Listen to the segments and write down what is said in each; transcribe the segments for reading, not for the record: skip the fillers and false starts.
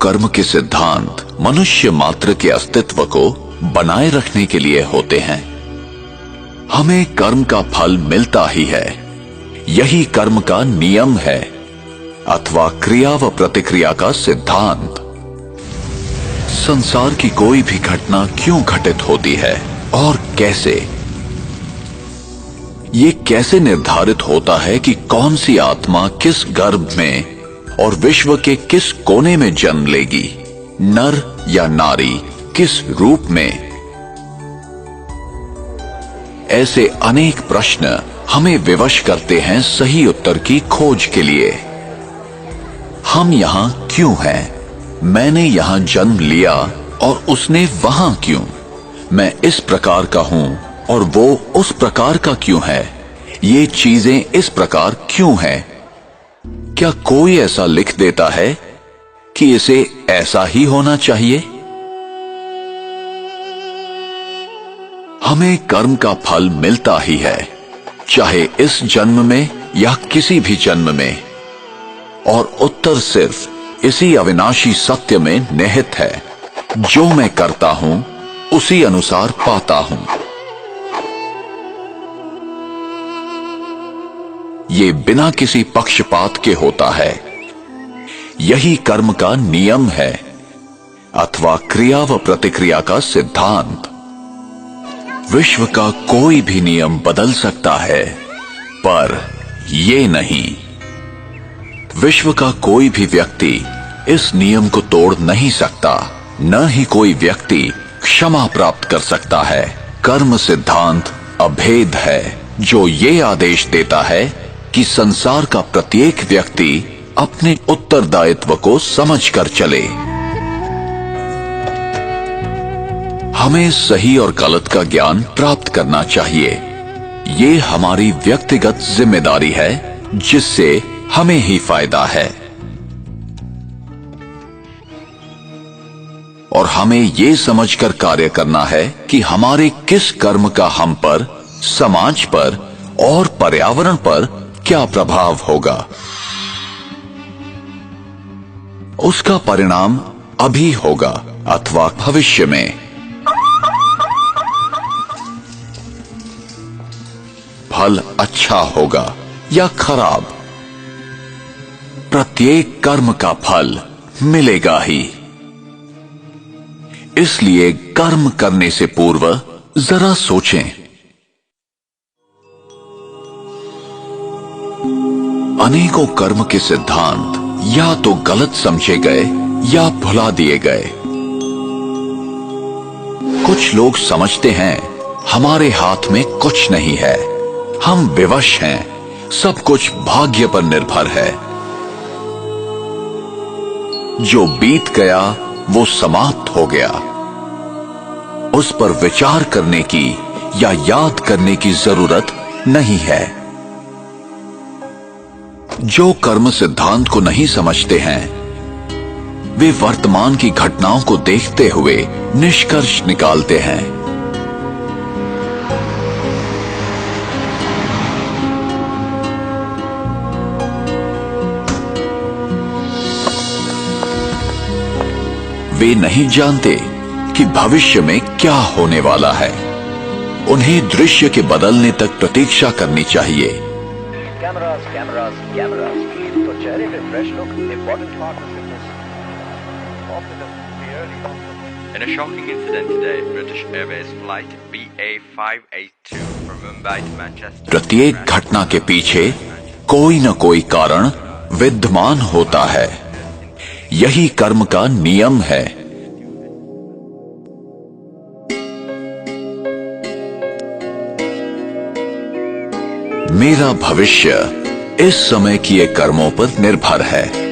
कर्म के सिद्धांत मनुष्य मात्र के अस्तित्व को बनाए रखने के लिए होते हैं। हमें कर्म का फल मिलता ही है, यही कर्म का नियम है अथवा क्रिया व प्रतिक्रिया का सिद्धांत। संसार की कोई भी घटना क्यों घटित होती है और कैसे, ये कैसे निर्धारित होता है कि कौन सी आत्मा किस गर्भ में और विश्व के किस कोने में जन्म लेगी, नर या नारी, किस रूप में। ऐसे अनेक प्रश्न हमें विवश करते हैं सही उत्तर की खोज के लिए। हम यहां क्यों हैं? मैंने यहां जन्म लिया और उसने वहां क्यों? मैं इस प्रकार का हूं और वो उस प्रकार का क्यों है? ये चीजें इस प्रकार क्यों हैं? क्या कोई ऐसा लिख देता है कि इसे ऐसा ही होना चाहिए? हमें कर्म का फल मिलता ही है, चाहे इस जन्म में या किसी भी जन्म में, और उत्तर सिर्फ इसी अविनाशी सत्य में निहित है, जो मैं करता हूं उसी अनुसार पाता हूं। ये बिना किसी पक्षपात के होता है, यही कर्म का नियम है अथवा क्रिया व प्रतिक्रिया का सिद्धांत। विश्व का कोई भी नियम बदल सकता है, पर ये नहीं। विश्व का कोई भी व्यक्ति इस नियम को तोड़ नहीं सकता, न ही कोई व्यक्ति क्षमा प्राप्त कर सकता है। कर्म सिद्धांत अभेद है, जो ये आदेश देता है कि संसार का प्रत्येक व्यक्ति अपने उत्तरदायित्व को समझकर चले। हमें सही और गलत का ज्ञान प्राप्त करना चाहिए। ये हमारी व्यक्तिगत जिम्मेदारी है, जिससे हमें ही फायदा है। और हमें ये समझकर कार्य करना है कि हमारे किस कर्म का हम पर, समाज पर और पर्यावरण पर क्या प्रभाव होगा। उसका परिणाम अभी होगा अथवा भविष्य में। फल अच्छा होगा या खराब, प्रत्येक कर्म का फल मिलेगा ही। इसलिए कर्म करने से पूर्व जरा सोचें। अनेकों कर्म के सिद्धांत या तो गलत समझे गए या भुला दिए गए। कुछ लोग समझते हैं हमारे हाथ में कुछ नहीं है, हम विवश हैं, सब कुछ भाग्य पर निर्भर है। जो बीत गया वो समाप्त हो गया, उस पर विचार करने की या याद करने की जरूरत नहीं है। जो कर्म सिद्धांत को नहीं समझते हैं, वे वर्तमान की घटनाओं को देखते हुए निष्कर्ष निकालते हैं। वे नहीं जानते कि भविष्य में क्या होने वाला है। उन्हें दृश्य के बदलने तक प्रतीक्षा करनी चाहिए। कैमरास कैमरास कैमरास, तो चेहरे पे fresh look, important heart fitness. In a shocking incident today, British Airways flight BA582 from Mumbai to Manchester. प्रत्येक घटना के पीछे कोई न कोई कारण विद्यमान होता है, यही कर्म का नियम है। मेरा भविष्य इस समय किए कर्मों पर निर्भर है।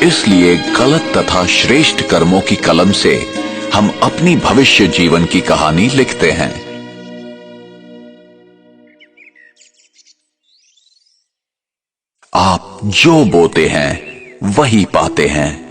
इसलिए गलत तथा श्रेष्ठ कर्मों की कलम से हम अपनी भविष्य जीवन की कहानी लिखते हैं। आप जो बोते हैं वही पाते हैं।